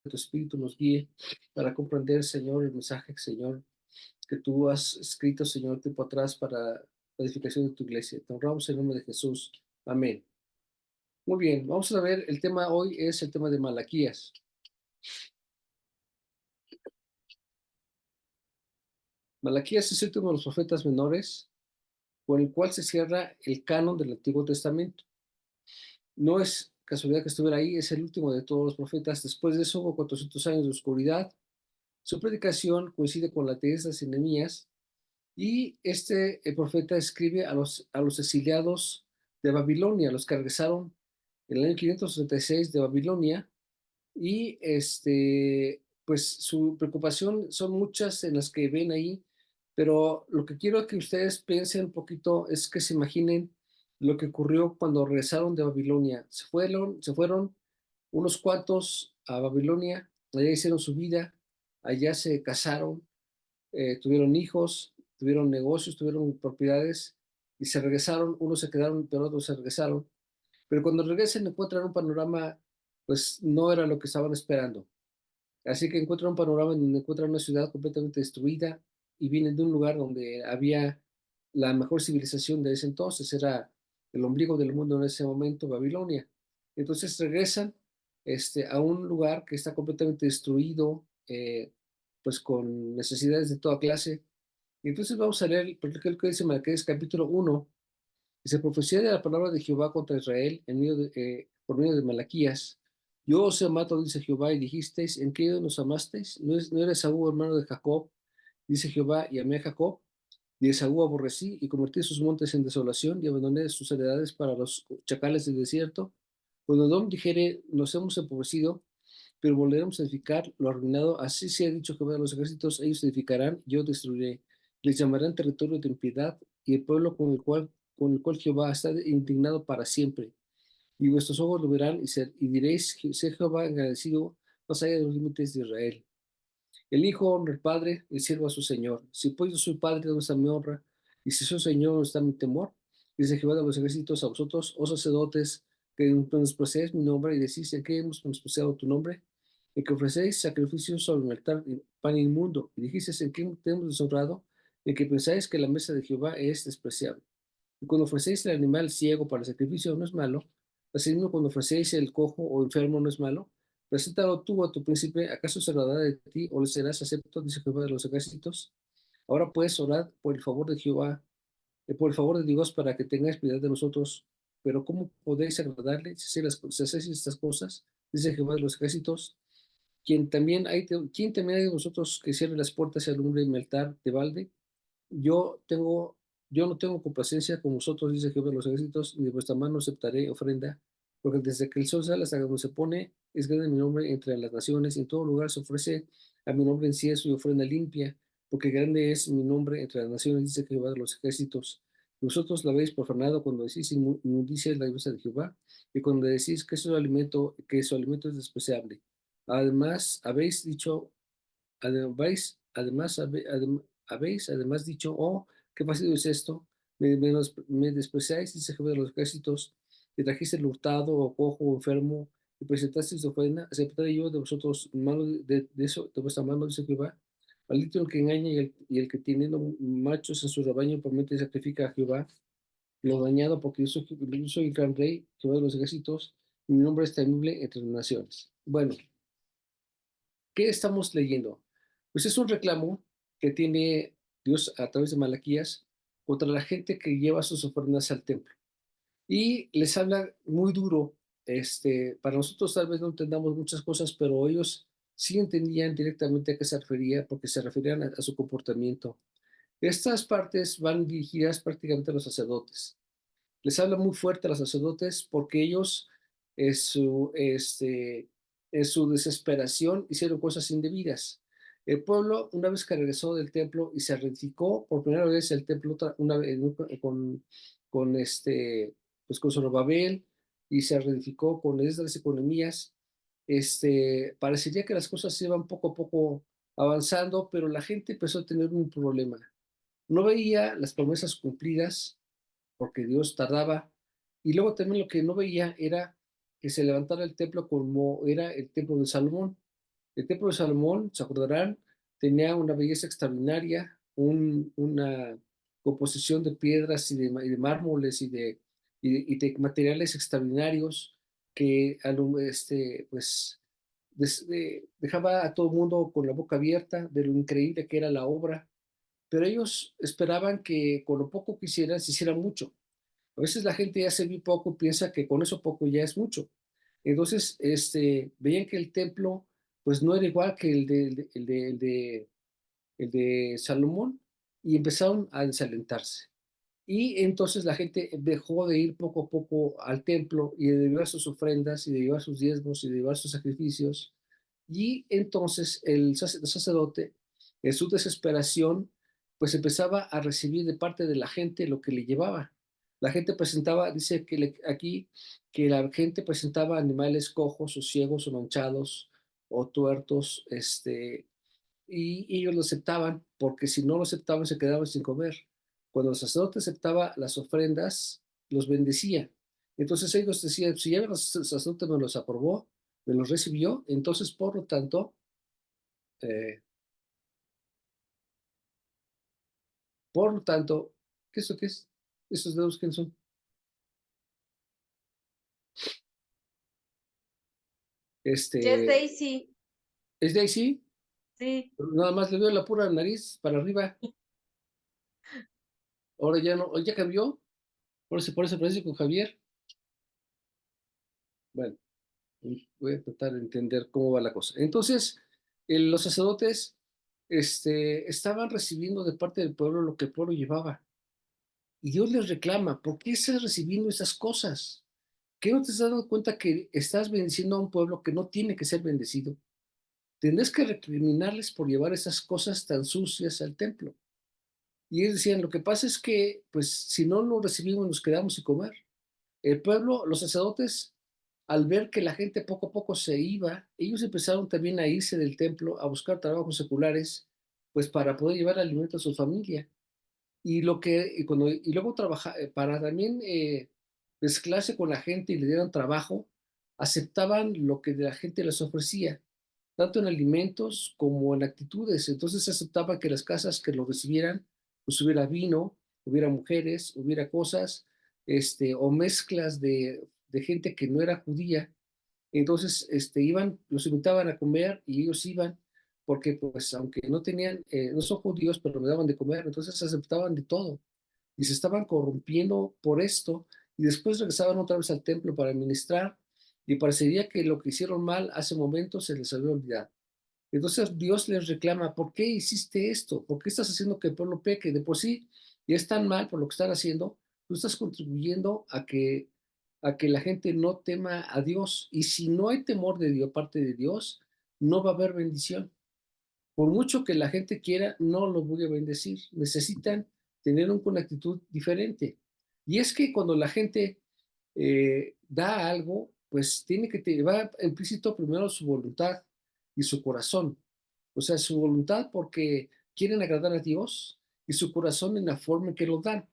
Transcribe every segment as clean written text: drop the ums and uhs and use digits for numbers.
tu Espíritu nos guíe para comprender, Señor, el mensaje, Señor, que tú has escrito, Señor, tiempo atrás para la edificación de tu iglesia. Te honramos en el nombre de Jesús. Amén. Muy bien, vamos a ver, el tema hoy es el tema de Malaquías. Malaquías es el último de los profetas menores con el cual se cierra el canon del Antiguo Testamento. No es casualidad que estuviera ahí, es el último de todos los profetas. Después de eso hubo 400 años de oscuridad. Su predicación coincide con la de Esdras y Nehemías, y el profeta escribe a los exiliados de Babilonia, los que regresaron en el año 536 de Babilonia, y pues su preocupación son muchas en las que ven ahí, pero lo que quiero que ustedes piensen un poquito es que se imaginen lo que ocurrió cuando regresaron de Babilonia. Se fueron unos cuantos a Babilonia, allá hicieron su vida, allá se casaron, tuvieron hijos, tuvieron negocios, tuvieron propiedades y se regresaron. Unos se quedaron, pero otros se regresaron. Pero cuando regresen encuentran un panorama, pues no era lo que estaban esperando. Así que encuentran un panorama en donde encuentran una ciudad completamente destruida y vienen de un lugar donde había la mejor civilización de ese entonces, era el ombligo del mundo en ese momento, Babilonia. Entonces regresan a un lugar que está completamente destruido, pues con necesidades de toda clase. Y entonces vamos a leer, porque lo que dice Malaquías capítulo 1, dice: profecía de la palabra de Jehová contra Israel por medio de Malaquías. Yo os he amado, dice Jehová, y dijisteis: ¿en qué nos amasteis? ¿No eres Esaú, hermano de Jacob? Dice Jehová: y amé a Jacob, y Esaú aborrecí, y convertí sus montes en desolación, y abandoné sus heredades para los chacales del desierto. Cuando Edom dijere: nos hemos empobrecido, pero volveremos a edificar lo arruinado, así se ha dicho Jehová de los ejércitos: ellos edificarán, yo destruiré. Les llamarán territorio de impiedad, y el pueblo con el cual Jehová está indignado para siempre. Y vuestros ojos lo verán, y diréis: sé Jehová agradecido más allá de los límites de Israel. El hijo honra al padre, el siervo a su señor. Si pues yo soy padre, ¿dónde está mi honra? Y si soy señor, ¿dónde está mi temor? Dice Jehová de los ejércitos a vosotros, oh sacerdotes, que menospreciáis mi nombre y decís: ¿en qué hemos menospreciado tu nombre? En que ofrecéis sacrificios sobre el altar, pan inmundo, y dijisteis: ¿en qué te hemos deshonrado? En que pensáis que la mesa de Jehová es despreciable. Y cuando ofrecéis el animal ciego para el sacrificio, no es malo. Asimismo, cuando ofrecéis el cojo o enfermo, no es malo. Preséntalo tú a tu príncipe. ¿Acaso se rodará de ti o le serás acepto? Dice Jehová de los ejércitos. Ahora pues, orad por el favor de Jehová, por el favor de Dios, para que tengáis piedad de nosotros. Pero ¿cómo podéis agradarle si hacéis estas cosas? Dice Jehová de los ejércitos. ¿Quién también hay de vosotros que cierre las puertas y alumbre mi altar de balde? Yo tengo, yo no tengo complacencia con vosotros, dice Jehová de los ejércitos, ni de vuestra mano aceptaré ofrenda, porque desde que el sol sale hasta donde se pone, es grande mi nombre entre las naciones, y en todo lugar se ofrece a mi nombre incienso y ofrenda limpia, porque grande es mi nombre entre las naciones, dice Jehová de los ejércitos. Vosotros la habéis profanado cuando decís: inmundicia es la iglesia de Jehová, y cuando decís que su alimento es despreciable. Además, habéis dicho, habéis dicho: oh, qué fácil es esto, me despreciáis, dice Jehová de los ejércitos, y trajiste el hurtado, o cojo, o enfermo, y presentasteis ofrenda. Aceptaré yo de vosotros mano de vuestra mano, dice Jehová. Maldito el que engaña, y el que teniendo machos en su rebaño promete y sacrifica a Jehová. Lo dañado, porque yo soy el gran rey, Jehová de los ejércitos, y mi nombre es temible entre las naciones. Bueno, ¿qué estamos leyendo? Pues es un reclamo que tiene Dios a través de Malaquías contra la gente que lleva sus ofrendas al templo. Y les habla muy duro. Para nosotros tal vez no entendamos muchas cosas, pero ellos sí entendían directamente a qué se refería, porque se referían a su comportamiento. Estas partes van dirigidas prácticamente a los sacerdotes. Les habla muy fuerte a los sacerdotes porque ellos, en su desesperación, hicieron cosas indebidas. El pueblo, una vez que regresó del templo y se reedificó por primera vez el templo, una vez con Zorobabel, y se reedificó con Esdras y con Nehemías, parecería que las cosas iban poco a poco avanzando, pero la gente empezó a tener un problema. No veía las promesas cumplidas porque Dios tardaba. Y luego también lo que no veía era que se levantara el templo como era el templo de Salomón. El templo de Salomón, se acordarán, tenía una belleza extraordinaria, una composición de piedras y de mármoles y de materiales extraordinarios que pues, dejaba a todo el mundo con la boca abierta de lo increíble que era la obra, pero ellos esperaban que con lo poco que hicieran se hiciera mucho. A veces la gente ya se ve poco y piensa que con eso poco ya es mucho. Entonces, veían que el templo, pues no era igual que el de Salomón y empezaron a desalentarse. Y entonces la gente dejó de ir poco a poco al templo y de llevar sus ofrendas y de llevar sus diezmos y de llevar sus sacrificios. Y entonces el sacerdote, en su desesperación, pues empezaba a recibir de parte de la gente lo que le llevaba. La gente presentaba, dice que aquí, que la gente presentaba animales cojos o ciegos o manchados o tuertos, y ellos lo aceptaban porque si no lo aceptaban se quedaban sin comer. Cuando el sacerdote aceptaba las ofrendas, los bendecía. Entonces ellos decían, si ya el sacerdote me los aprobó, me los recibió, entonces eh, por lo tanto, ¿qué es eso qué es? ¿Esos dedos quién son? Yes, Este, Daisy. ¿Es de ahí sí? Sí. Nada más le veo la pura nariz para arriba. Ahora ya no, ya cambió. Por eso parece con Javier. Bueno, voy a tratar de entender cómo va la cosa. Entonces, los sacerdotes estaban recibiendo de parte del pueblo lo que el pueblo llevaba. Y Dios les reclama, ¿por qué estás recibiendo esas cosas? ¿Qué no te estás dando cuenta que estás bendiciendo a un pueblo que no tiene que ser bendecido? Tendrás que recriminarles por llevar esas cosas tan sucias al templo. Y ellos decían, lo que pasa es que, pues, si no lo recibimos, nos quedamos sin comer. El pueblo, los sacerdotes, al ver que la gente poco a poco se iba, ellos empezaron también a irse del templo a buscar trabajos seculares, pues para poder llevar alimento a su familia. Y luego trabajar, para también mezclarse con la gente y le dieran trabajo, aceptaban lo que la gente les ofrecía, tanto en alimentos como en actitudes. Entonces aceptaban que las casas que lo recibieran, pues hubiera vino, hubiera mujeres, hubiera cosas, o mezclas de gente que no era judía. Entonces, los invitaban a comer y ellos iban, porque pues aunque no tenían, no son judíos, pero me daban de comer, entonces aceptaban de todo y se estaban corrompiendo por esto y después regresaban otra vez al templo para ministrar y parecería que lo que hicieron mal hace momentos se les había olvidado. Entonces Dios les reclama, ¿por qué hiciste esto? ¿Por qué estás haciendo que el pueblo peque? De por sí ya es tan mal por lo que están haciendo, tú estás contribuyendo a que la gente no tema a Dios. Y si no hay temor de Dios, parte de Dios, no va a haber bendición. Por mucho que la gente quiera, no los voy a bendecir. Necesitan tener una actitud diferente. Y es que cuando la gente da algo, pues tiene que va implícito primero su voluntad y su corazón. O sea, su voluntad porque quieren agradar a Dios y su corazón en la forma en que lo dan.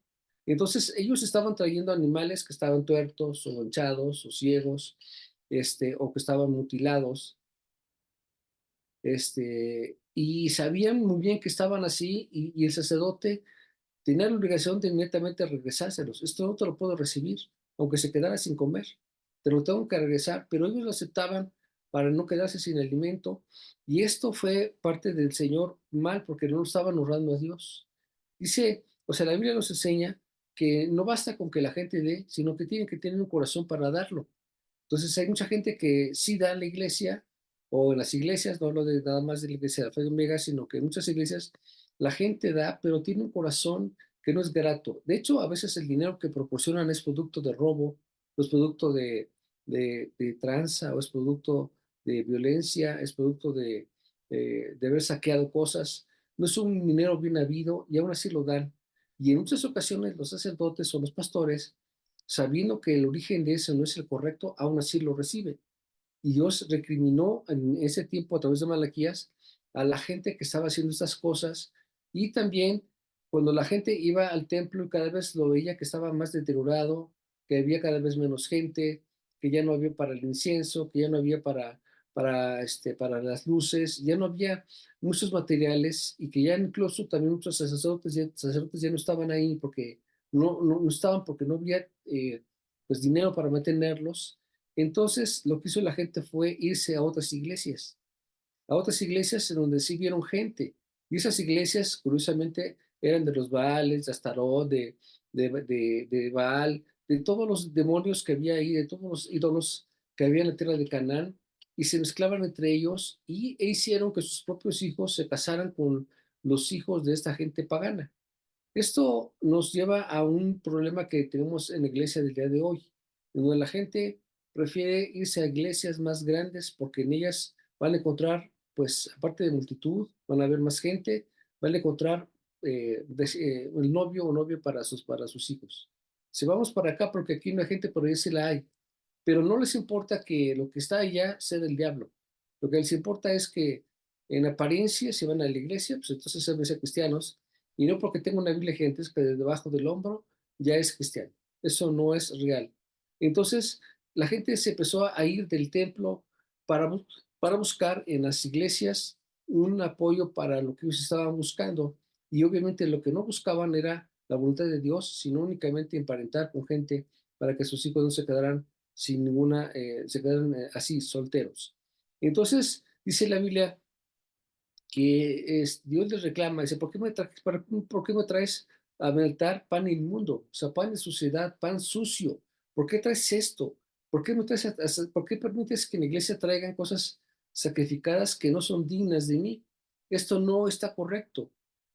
Entonces, ellos estaban trayendo animales que estaban tuertos o manchados o ciegos, o que estaban mutilados, y sabían muy bien que estaban así y el sacerdote tenía la obligación de inmediatamente regresárselos. Esto no te lo puedo recibir, aunque se quedara sin comer. Te lo tengo que regresar, pero ellos lo aceptaban para no quedarse sin alimento. Y esto fue parte del Señor mal porque no estaban honrando a Dios. Dice, o sea, la Biblia nos enseña que no basta con que la gente dé, sino que tienen que tener un corazón para darlo. Entonces hay mucha gente que sí da en la iglesia o en las iglesias, no hablo de nada más de la iglesia de Alfa y Omega, sino que en muchas iglesias la gente da, pero tiene un corazón que no es grato. De hecho, a veces el dinero que proporcionan es producto de robo, o es producto de tranza, o es producto de violencia, es producto de haber saqueado cosas. No es un dinero bien habido y aún así lo dan. Y en muchas ocasiones los sacerdotes o los pastores, sabiendo que el origen de eso no es el correcto, aún así lo recibe. Y Dios recriminó en ese tiempo a través de Malaquías a la gente que estaba haciendo estas cosas y también cuando la gente iba al templo y cada vez lo veía que estaba más deteriorado, que había cada vez menos gente, que ya no había para el incienso, que ya no había para las luces, ya no había muchos materiales y que ya incluso también muchos sacerdotes ya no estaban ahí porque no estaban porque no había pues dinero para mantenerlos. Entonces lo que hizo la gente fue irse a otras iglesias en donde sí vieron gente. Y esas iglesias, curiosamente, eran de los Baales, de Astarot, de Baal, de todos los demonios que había ahí, de todos los ídolos que había en la tierra de Canaán, y se mezclaban entre ellos e hicieron que sus propios hijos se casaran con los hijos de esta gente pagana. Esto nos lleva a un problema que tenemos en la iglesia del día de hoy, en donde la gente prefiere irse a iglesias más grandes porque en ellas van a encontrar, pues, aparte de multitud, van a ver más gente, van a encontrar el novio o novia para sus hijos. Si vamos para acá, porque aquí no hay gente, pero ahí sí la hay, pero no les importa que lo que está allá sea del diablo. Lo que les importa es que en apariencia, si van a la iglesia, pues entonces se ser cristianos, y no porque tenga una Biblia gentes que debajo del hombro ya es cristiano. Eso no es real. Entonces, la gente se empezó a ir del templo para, para buscar en las iglesias un apoyo para lo que ellos estaban buscando. Y obviamente lo que no buscaban era la voluntad de Dios, sino únicamente emparentar con gente para que sus hijos no se quedaran sin ninguna, se quedaran así, solteros. Entonces, dice la Biblia que Dios les reclama, dice, ¿por qué me traes a mi altar pan inmundo? O sea, pan de suciedad, pan sucio. ¿Por qué traes esto? ¿Por qué, me traes ¿por qué permites que en la iglesia traigan cosas sacrificadas que no son dignas de mí? Esto no está correcto.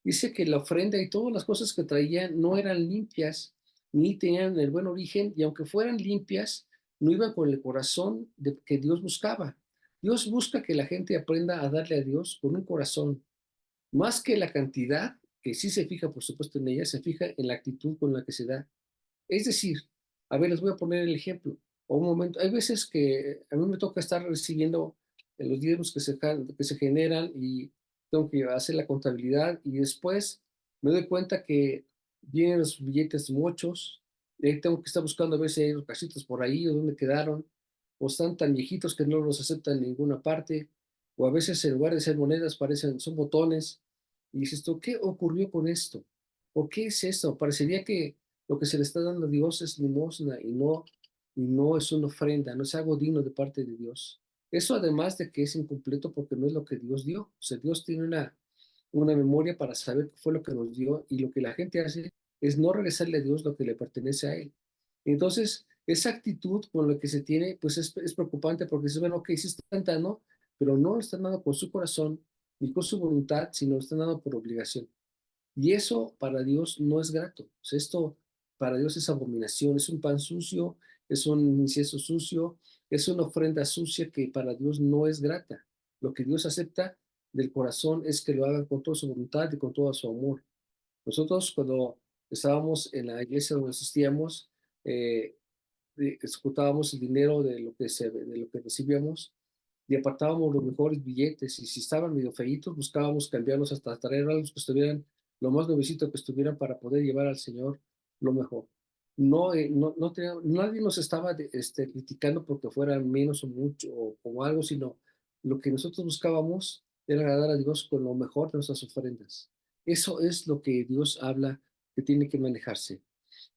Dice que la ofrenda y todas las cosas que traían no eran limpias, ni tenían el buen origen, y aunque fueran limpias, no iban con el corazón que Dios buscaba. Dios busca que la gente aprenda a darle a Dios con un corazón, más que la cantidad, que sí se fija, por supuesto, en ella, se fija en la actitud con la que se da. Es decir, a ver, les voy a poner el ejemplo. O un momento, hay veces que a mí me toca estar recibiendo los diezmos que se generan y tengo que hacer la contabilidad y después me doy cuenta que vienen los billetes muchos y ahí tengo que estar buscando a ver si hay los casitos por ahí o dónde quedaron o están tan viejitos que no los aceptan en ninguna parte o a veces en lugar de ser monedas son botones y dices tú, ¿qué ocurrió con esto? ¿O qué es esto? Parecería que lo que se le está dando a Dios es limosna y no es una ofrenda, no es algo digno de parte de Dios. Eso además de que es incompleto porque no es lo que Dios dio. O sea, Dios tiene una memoria para saber qué fue lo que nos dio y lo que la gente hace es no regresarle a Dios lo que le pertenece a Él. Entonces, esa actitud con la que se tiene, pues es preocupante porque se ven, ok, sí están dando, pero no lo están dando con su corazón ni con su voluntad, sino lo están dando por obligación. Y eso para Dios no es grato. O sea, esto para Dios es abominación, es un pan sucio, es un incienso sucio, es una ofrenda sucia que para Dios no es grata. Lo que Dios acepta del corazón es que lo hagan con toda su voluntad y con todo su amor. Nosotros cuando estábamos en la iglesia donde asistíamos, eh, ejecutábamos el dinero de lo que recibíamos y apartábamos los mejores billetes y si estaban medio feitos buscábamos cambiarlos hasta traer a los que estuvieran lo más nuevecito que estuvieran para poder llevar al Señor lo mejor. Nadie nos estaba criticando porque fueran menos o mucho o algo, sino lo que nosotros buscábamos era agradar a Dios con lo mejor de nuestras ofrendas. Eso es lo que Dios habla que tiene que manejarse.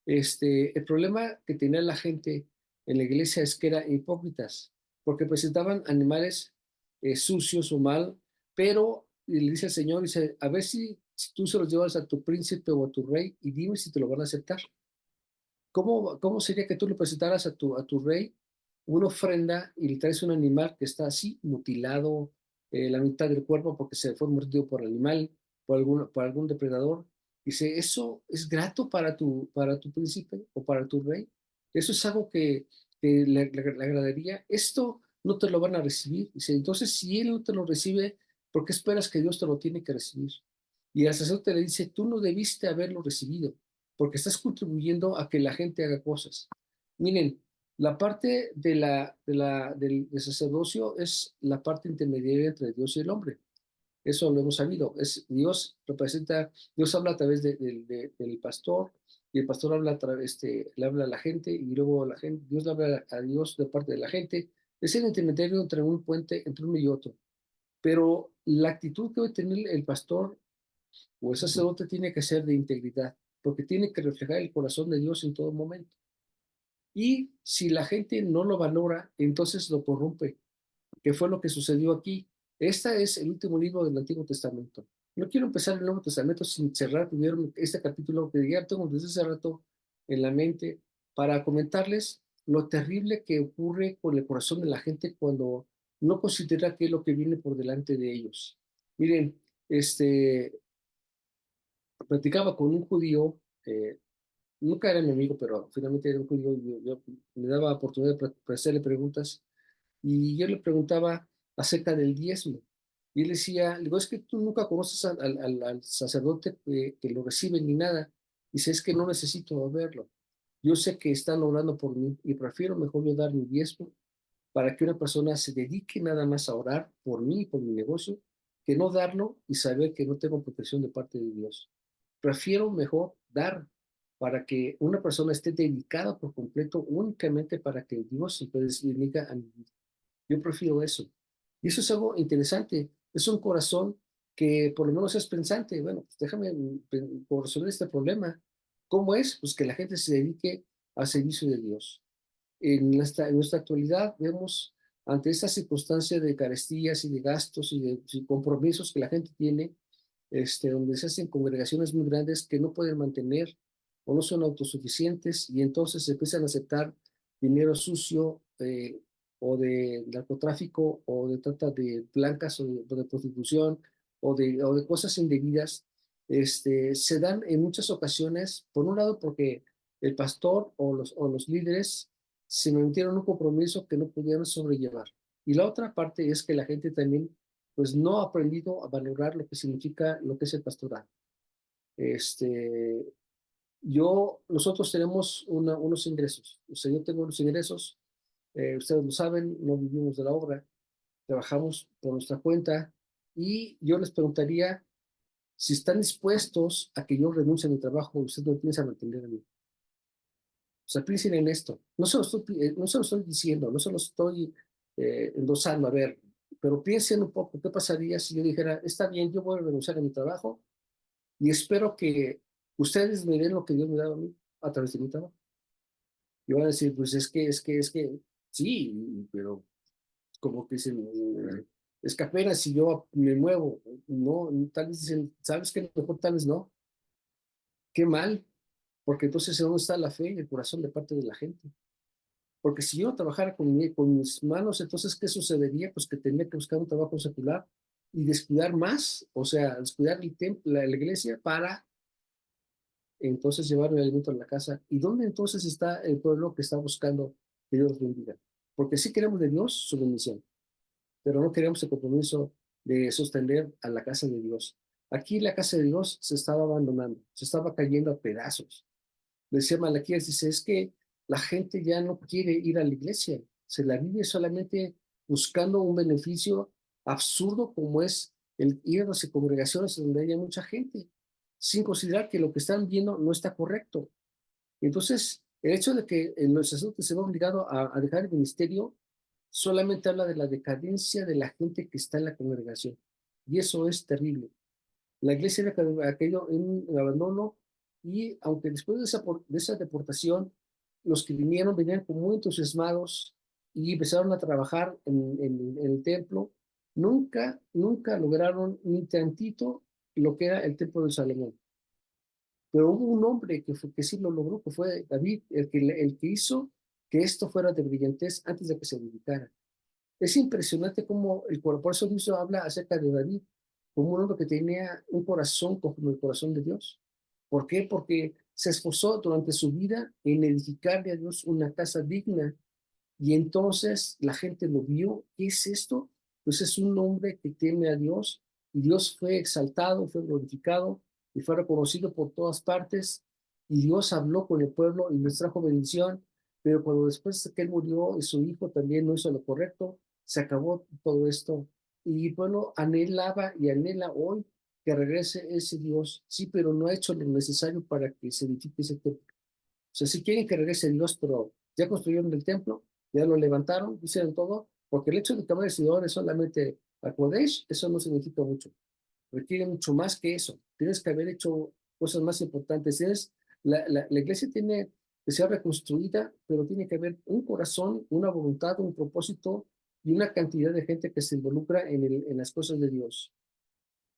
El problema que tenía la gente en la iglesia es que eran hipócritas, porque presentaban animales sucios o mal, pero y le dice el Señor, dice, a ver si tú se los llevas a tu príncipe o a tu rey y dime si te lo van a aceptar. ¿Cómo sería que tú le presentaras a tu rey una ofrenda y le traes un animal que está así, mutilado, la mitad del cuerpo porque se fue mordido por el animal, por algún depredador? Dice, ¿eso es grato para tu príncipe o para tu rey? ¿Eso es algo que le agradaría? Esto no te lo van a recibir. Dice, entonces, si él no te lo recibe, ¿por qué esperas que Dios te lo tiene que recibir? Y el sacerdote le dice, tú no debiste haberlo recibido porque estás contribuyendo a que la gente haga cosas. Miren, la parte del sacerdocio es la parte intermediaria entre Dios y el hombre. Eso lo hemos sabido. Dios habla a través del pastor y el pastor habla a través, le habla a la gente y luego la gente, Dios le habla a Dios de parte de la gente Es el intermediario entre un puente, entre uno y otro. Pero la actitud que debe tener el pastor o el sacerdote tiene que ser de integridad, porque tiene que reflejar el corazón de Dios en todo momento. Y si la gente no lo valora, entonces lo corrompe, que fue lo que sucedió aquí. Este es el último libro del Antiguo Testamento. No quiero empezar el Nuevo Testamento sin cerrar primero este capítulo que ya tengo desde hace rato en la mente para comentarles lo terrible que ocurre con el corazón de la gente cuando no considera qué es lo que viene por delante de ellos. Miren, platicaba con un judío, nunca era mi amigo, pero finalmente era un judío y yo me daba oportunidad de hacerle preguntas y yo le preguntaba acerca del diezmo. Y él decía, le digo, es que tú nunca conoces al sacerdote que lo recibe ni nada. Dice, es que no necesito verlo. Yo sé que están orando por mí y prefiero mejor yo dar mi diezmo para que una persona se dedique nada más a orar por mí y por mi negocio, que no darlo y saber que no tengo protección de parte de Dios. Prefiero mejor dar para que una persona esté dedicada por completo únicamente para que Dios se dedique a mi vida. Yo prefiero eso. Y eso es algo interesante. Es un corazón que por lo menos es pensante. Bueno, pues déjame por resolver este problema. ¿Cómo es? Pues que la gente se dedique al servicio de Dios. En nuestra actualidad vemos ante esta circunstancia de carestías y de gastos y compromisos que la gente tiene, donde se hacen congregaciones muy grandes que no pueden mantener o no son autosuficientes y entonces se empiezan a aceptar dinero sucio o de narcotráfico o de trata de blancas o de prostitución o de cosas indebidas, se dan en muchas ocasiones, por un lado porque el pastor o los líderes se metieron un compromiso que no pudieron sobrellevar. Y la otra parte es que la gente también pues no ha aprendido a valorar lo que significa lo que es el pastorado. Este, nosotros tenemos unos ingresos, o sea, yo tengo unos ingresos, ustedes lo saben, no vivimos de la obra, trabajamos por nuestra cuenta y yo les preguntaría si están dispuestos a que yo renuncie a mi trabajo, ustedes no piensan mantener a mí. O sea, piensen en esto. No se lo estoy diciendo, no se lo estoy endosando, a ver, pero piensen un poco, ¿qué pasaría si yo dijera, está bien, yo voy a renunciar a mi trabajo y espero que ustedes me den lo que Dios me da a mí a través de mi trabajo? Y van a decir, pues es que, sí, pero como que es que apenas si yo me muevo, no, tal vez dicen, ¿sabes qué? Mejor tal vez no. Qué mal, porque entonces ¿dónde está la fe y el corazón de parte de la gente? Porque si yo no trabajara con mis manos, entonces, ¿qué sucedería? Pues que tenía que buscar un trabajo secular y descuidar más, o sea, descuidar el templo, la iglesia para entonces llevar el alimento a la casa. ¿Y dónde entonces está el pueblo que está buscando que Dios bendiga? Porque sí queremos de Dios su bendición, pero no queremos el compromiso de sostener a la casa de Dios. Aquí la casa de Dios se estaba abandonando, se estaba cayendo a pedazos. Decía Malaquías, dice, es que la gente ya no quiere ir a la iglesia, se la vive solamente buscando un beneficio absurdo como es el ir a las congregaciones donde haya mucha gente, sin considerar que lo que están viendo no está correcto. Entonces, el hecho de que los sacerdotes se vean obligados a dejar el ministerio solamente habla de la decadencia de la gente que está en la congregación. Y eso es terrible. La iglesia ha caído en un abandono y aunque después de esa deportación, los que vinieron venían como muy entusiasmados y empezaron a trabajar en el templo, nunca lograron ni tantito lo que era el templo de Salomón. Pero hubo un hombre que sí lo logró, que fue David, el que hizo que esto fuera de brillantez antes de que se dedicara. Es impresionante cómo por eso mismo habla acerca de David, como un hombre que tenía un corazón como el corazón de Dios. ¿Por qué? Porque se esforzó durante su vida en edificarle a Dios una casa digna y entonces la gente lo vio. ¿Qué es esto? Pues es un hombre que teme a Dios y Dios fue exaltado, fue glorificado y fue reconocido por todas partes y Dios habló con el pueblo y les trajo bendición, pero cuando después de que él murió y su hijo también no hizo lo correcto, se acabó todo esto y el pueblo anhelaba y anhela hoy que regrese ese Dios, sí, pero no ha hecho lo necesario para que se edifique ese templo. O sea, sí quieren que regrese Dios, pero ya construyeron el templo, ya lo levantaron, hicieron todo, porque el hecho de cambiar de seguidor es solamente a Kodesh, eso no significa mucho. Requiere mucho más que eso. Tienes que haber hecho cosas más importantes. La iglesia tiene que ser reconstruida, pero tiene que haber un corazón, una voluntad, un propósito y una cantidad de gente que se involucra en las cosas de Dios.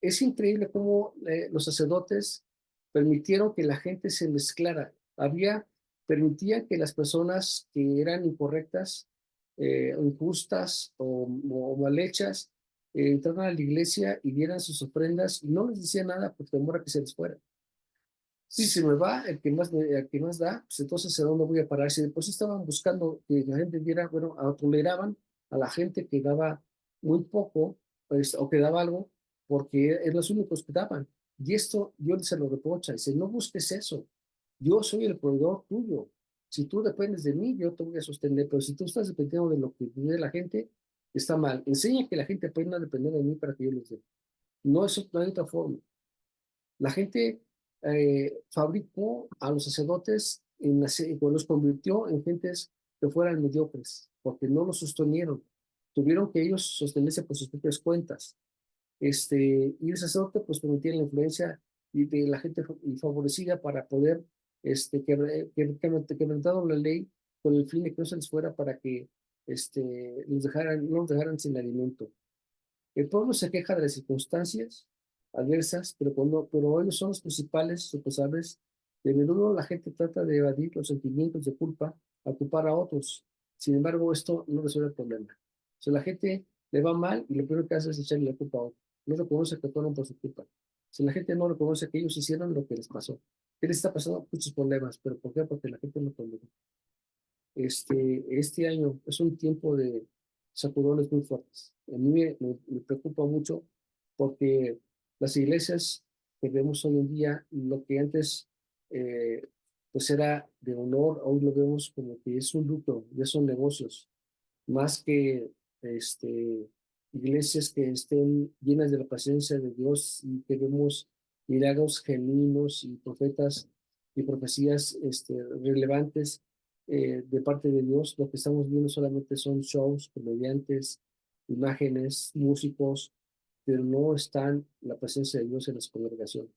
Es increíble cómo los sacerdotes permitieron que la gente se mezclara. Permitían que las personas que eran incorrectas, injustas o mal hechas, entraran a la iglesia y dieran sus ofrendas y no les decía nada por temor a que se les fuera. Si se me va el que más da, pues entonces ¿a dónde voy a parar? Si después estaban buscando que la gente diera, bueno, toleraban a la gente que daba muy poco, pues, o que daba algo, porque eran los únicos que daban. Y esto Dios se lo reprocha, dice, no busques eso, yo soy el proveedor tuyo. Si tú dependes de mí, yo te voy a sostener, pero si tú estás dependiendo de lo que de la gente, está mal. Enseña que la gente aprenda a depender de mí para que yo les dé. No, eso no hay otra forma. La gente fabricó a los sacerdotes los convirtió en gentes que fueran mediocres, porque no los sostenieron. Tuvieron que ellos sostenerse por sus propias cuentas. Y el sacerdote pues permitía la influencia de la gente favorecida para poder quebrantando la ley con el fin de que no se les fuera para que no los dejaran sin alimento. El pueblo se queja de las circunstancias adversas, pero ellos son los principales responsables. De menudo la gente trata de evadir los sentimientos de culpa a culpar a otros. Sin embargo, esto no resuelve el problema. O sea, la gente le va mal y lo primero que hace es echarle la culpa a otro. No reconoce que fueron por su culpa. Si la gente no reconoce que ellos hicieron lo que les pasó. ¿Qué les está pasando? Muchos problemas. ¿Pero por qué? Porque la gente no tolera. Este año es un tiempo de sacudones muy fuertes. A mí me preocupa mucho porque las iglesias que vemos hoy en día, lo que antes eh, pues era de honor, hoy lo vemos como que es un lucro, ya son negocios, más que este, iglesias que estén llenas de la presencia de Dios y que vemos milagros genuinos y profetas y profecías relevantes de parte de Dios. Lo que estamos viendo solamente son shows, comediantes, imágenes, músicos, pero no están la presencia de Dios en las congregaciones.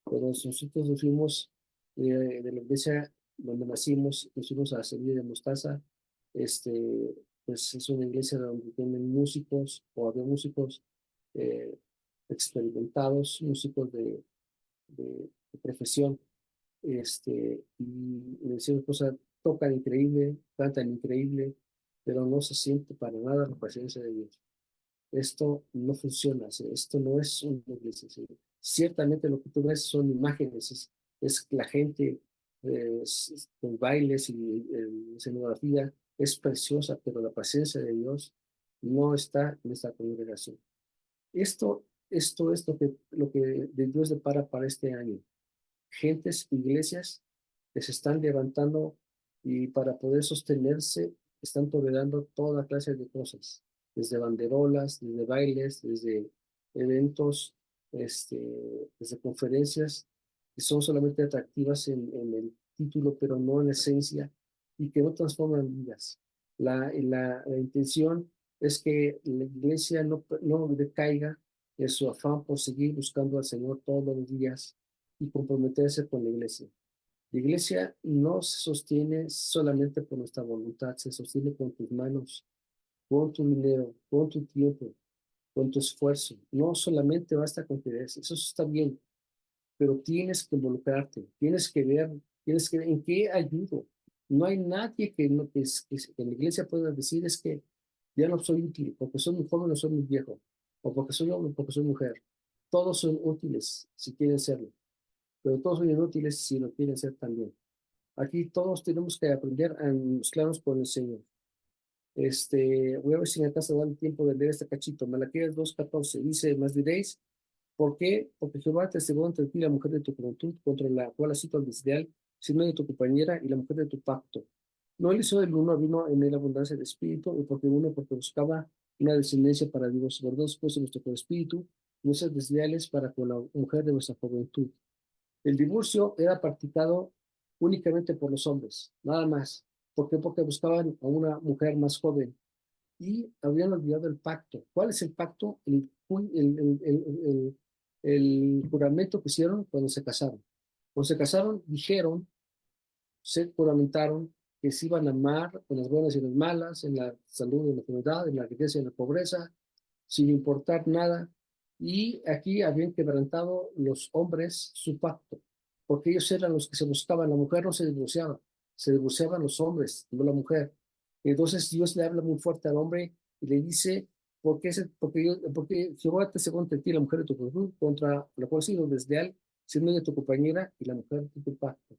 Cuando nosotros nos fuimos de la iglesia donde nacimos, nos fuimos a la Semilla de Mostaza, pues es una iglesia donde tienen músicos, o había músicos eh, experimentados, músicos de profesión, y le decimos cosas, tocan increíble, cantan increíble, pero no se siente para nada la presencia de Dios. Esto no funciona, ¿sí? Esto no es una iglesia, ¿sí? Ciertamente lo que tú ves son imágenes, es la gente con bailes y escenografía es preciosa, pero la presencia de Dios no está en esta congregación. Esto es lo que de Dios depara para este año. Gentes, iglesias que se están levantando y para poder sostenerse están tolerando toda clase de cosas, desde banderolas, desde bailes, desde eventos, desde conferencias que son solamente atractivas en el título, pero no en esencia y que no transforman vidas. La intención es que la iglesia no decaiga en su afán por seguir buscando al Señor todos los días y comprometerse con la iglesia. La iglesia no se sostiene solamente por nuestra voluntad, se sostiene con tus manos, con tu dinero, con tu tiempo, con tu esfuerzo. No solamente basta con que eso está bien, pero tienes que involucrarte, tienes que ver en qué ayudo. No hay nadie que, no, que en la iglesia pueda decir es que ya no soy útil, porque soy muy joven o soy muy viejo, o porque soy hombre, porque soy mujer. Todos son útiles si quieren serlo, pero todos son inútiles si lo quieren ser también. Aquí todos tenemos que aprender a mezclarnos con el Señor. Voy a ver si me alcanza a dar el tiempo de leer este cachito. Malaquías 2:14 dice, más diréis, ¿por qué? Porque Jehová te cegó entre ti la mujer de tu juventud, contra la cual has sido desleal, sino de tu compañera y la mujer de tu pacto. No él hizo el uno, vino en él abundancia de espíritu, y porque buscaba una descendencia para Dios. Guardaos pues en vuestro espíritu, no seas desleales para con la mujer de vuestra juventud. El divorcio era practicado únicamente por los hombres, nada más. ¿Por qué? Porque buscaban a una mujer más joven y habían olvidado el pacto. ¿Cuál es el pacto? El juramento que hicieron cuando se casaron. Cuando se casaron, dijeron, se juramentaron que se iban a amar en las buenas y en las malas, en la salud y en la enfermedad, en la riqueza y en la pobreza, sin importar nada. Y aquí habían quebrantado los hombres su pacto, porque ellos eran los que se buscaban. La mujer no se divorciaban los hombres, no la mujer. Entonces Dios le habla muy fuerte al hombre y le dice, porque Jehová te según contra ti la mujer de tu juventud, contra la cual has sido desleal, siendo ella tu compañera y la mujer de tu pacto.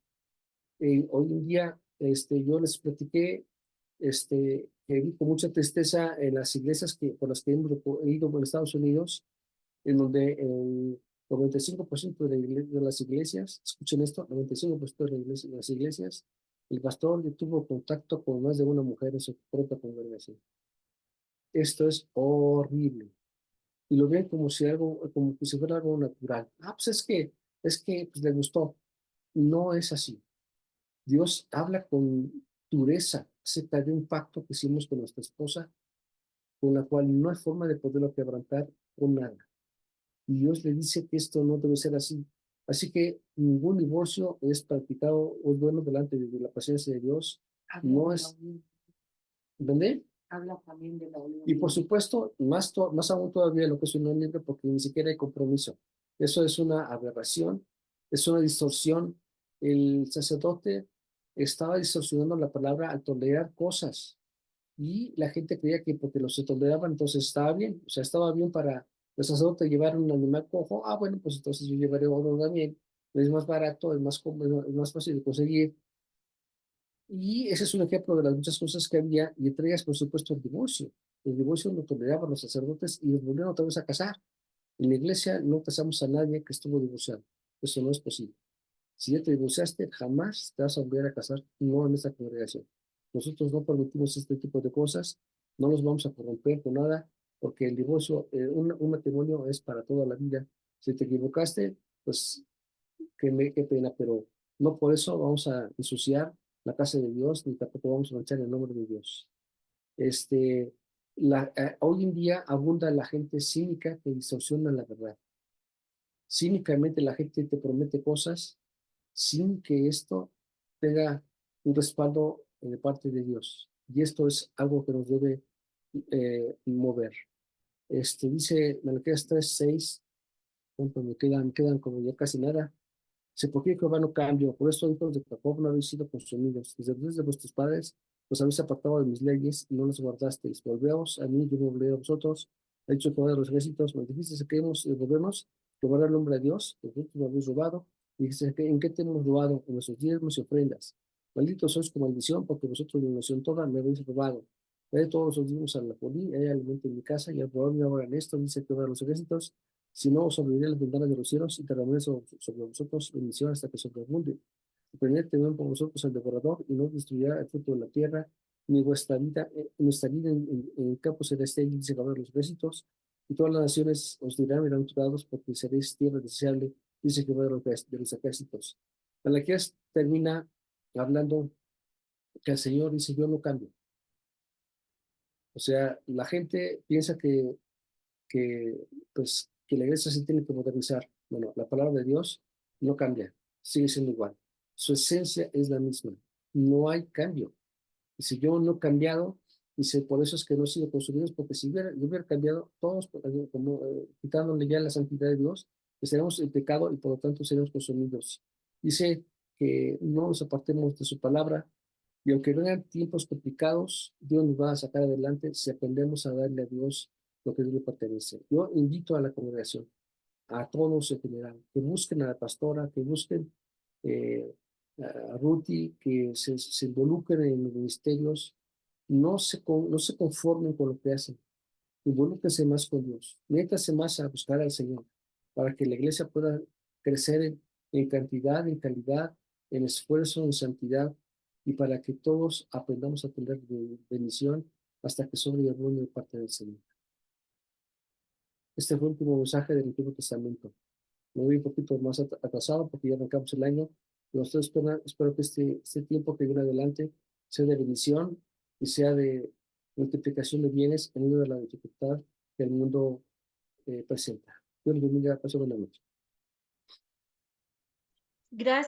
Hoy en día, yo les platiqué, que vi con mucha tristeza en las iglesias por las que he ido en Estados Unidos, en donde el 95% de las iglesias, escuchen esto, 95% de las iglesias, el pastor tuvo contacto con más de una mujer en su propia congregación. Esto es horrible. Y lo ven como si fuera algo natural. Pues es que pues, le gustó. No es así. Dios habla con dureza acerca de un pacto que hicimos con nuestra esposa, con la cual no hay forma de poderlo quebrantar con nada. Y Dios le dice que esto no debe ser así. Así que ningún divorcio es practicado o es bueno delante de la presencia de Dios. No es, ¿entendé? Habla también de la unión Y por libre. supuesto, más aún todavía lo que es unión libre, porque ni siquiera hay compromiso. Eso es una aberración, es una distorsión. El sacerdote estaba distorsionando la palabra al tolerar cosas y la gente creía que porque los se toleraban, entonces estaba bien. O sea, estaba bien para el sacerdote llevar un animal cojo. Bueno, pues entonces yo llevaré otro también. Es más barato, es más cómodo, es más fácil de conseguir. Y ese es un ejemplo de las muchas cosas que había, y entre ellas, por supuesto, el divorcio. El divorcio lo toleraban los sacerdotes y los volvieron otra vez a casar. En la iglesia no casamos a nadie que estuvo divorciado. Eso no es posible. Si ya te divorciaste, jamás te vas a volver a casar, no en esta congregación. Nosotros no permitimos este tipo de cosas, no nos vamos a corromper con nada, porque el divorcio, un matrimonio es para toda la vida. Si te equivocaste, pues qué pena, pero no por eso vamos a ensuciar la casa de Dios, ni tampoco vamos a manchar el nombre de Dios. Este, hoy en día abunda la gente cínica que distorsiona la verdad. Cínicamente la gente te promete cosas sin que esto tenga un respaldo de parte de Dios. Y esto es algo que nos debe mover. Dice Malaquías 3:6, me quedan como ya casi nada. Dice, ¿por qué Jehová no cambio? Por eso, hijos de Jacob, no habéis sido consumidos. Desde el Dios de vuestros padres os habéis apartado de mis leyes y no las guardasteis. Volveos a mí, yo me volveré a vosotros. Ha dicho Jehová de los ejércitos, me dijiste que hemos de volvernos, robar el nombre a Dios, que vosotros lo habéis robado. Y dijiste, ¿en qué te hemos robado? En nuestros diezmos y ofrendas. Malditos sois con maldición, porque vosotros la nación toda me habéis robado. De todos los diezmos a la polí, hay alimento en mi casa, y al probarme ahora en esto, dice Jehová de los ejércitos, si no, os abriré las ventanas de los cielos y derramaré sobre vosotros bendición hasta que sobreabunde. Y prended temor por vosotros al devorador y no destruirá el fruto de la tierra, ni nuestra vida en campo será estéril, dice Jehová de los ejércitos, y todas las naciones os dirán, irán turados porque seréis tierra deseable, dice Jehová de los ejércitos. Malaquías termina hablando que el Señor dice, yo no cambio. O sea, la gente piensa que, pues, que la iglesia se tiene que modernizar. Bueno, la palabra de Dios no cambia, sigue siendo igual. Su esencia es la misma. No hay cambio. Y si yo no he cambiado, dice, por eso es que no he sido consumidos, porque si yo hubiera cambiado, todos, como quitándole ya la santidad de Dios, estaríamos en pecado y por lo tanto seríamos consumidos. Dice que no nos apartemos de su palabra, y aunque vengan tiempos complicados, Dios nos va a sacar adelante si aprendemos a darle a Dios lo que Dios le pertenece. Yo invito a la congregación, a todos en general, que busquen a la pastora, que busquen eh, a Ruthie, que se involucren en los ministerios, no se conformen con lo que hacen, involúquense más con Dios, métanse más a buscar al Señor, para que la iglesia pueda crecer en cantidad, en calidad, en esfuerzo, en santidad, y para que todos aprendamos a tener bendición hasta que sobreabunde de parte del Señor. Este fue el último mensaje del Antiguo Testamento. Me voy un poquito más atrasado porque ya arrancamos el año, pero espero que este tiempo que viene adelante sea de bendición y sea multiplicación de bienes en medio de la dificultad que el mundo presenta. Dios les bendiga, pasen buena noche. Gracias.